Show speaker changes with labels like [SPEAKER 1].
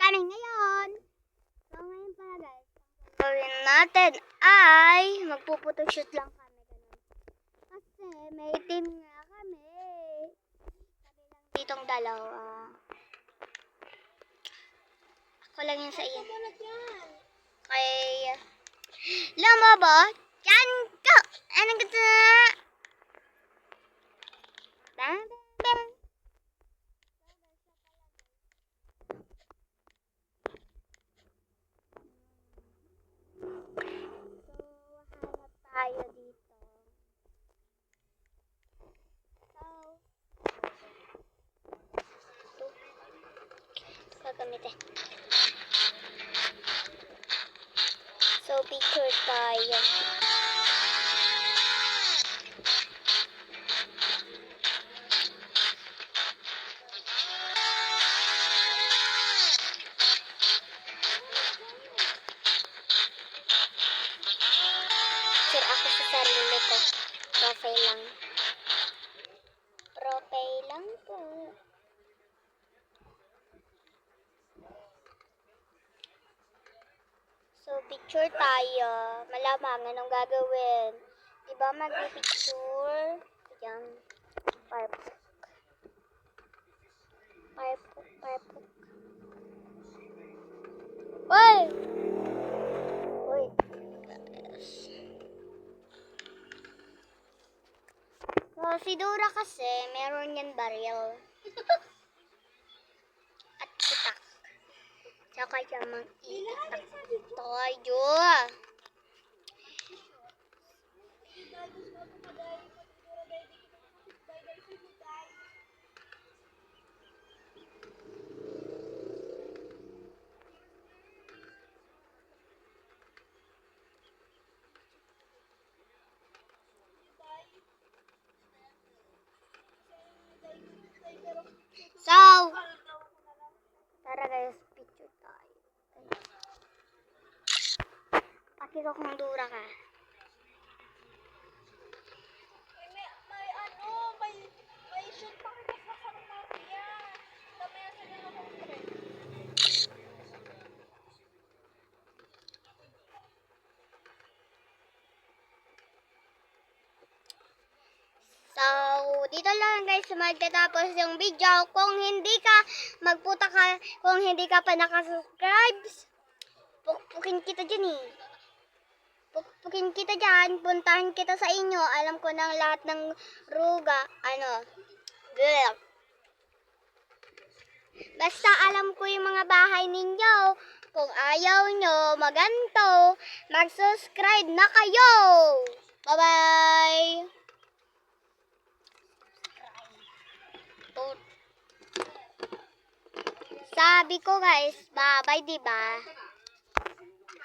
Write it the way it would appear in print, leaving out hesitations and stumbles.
[SPEAKER 1] namin ngayon. So, ngayon pala guys, ang gagawin natin ay magpuputoshoot lang kami. Ganun. Kasi may team nga kami. Sabi lang ditong dalawa. Ako lang yun sa iyo. Okay. Lumabot. Yan ko. Anong gusto na? Bang, bang, bang. Tayo dito. So, gagamitin. So, picture tayo. Sure ako sa sarili ko. Profile lang. Profile lang po. So, picture tayo. Malamang anong gagawin. Diba mag-picture? Ayan. Parpok. Parpok, parpok. Uy! Uy. So, si Dora kasi, meron yan baril. At itak. Tsaka yung itak tayo. So, tara guys, picture tayo. Pakita kung Dora ka.
[SPEAKER 2] May shoot pa kita sa Mafia. Sabi na sila na kung
[SPEAKER 1] So, dito lang guys magtatapos yung video. Kung hindi ka kung hindi ka pa nakasubscribe, pukpukin kita dyan eh. Pukpukin kita dyan, puntahan kita sa inyo. Alam ko ng lahat ng ruga, bleh. Basta alam ko yung mga bahay ninyo. Kung ayaw nyo maganto, mag-subscribe na kayo. Bye-bye! Sabi ko guys, bye-bye, diba?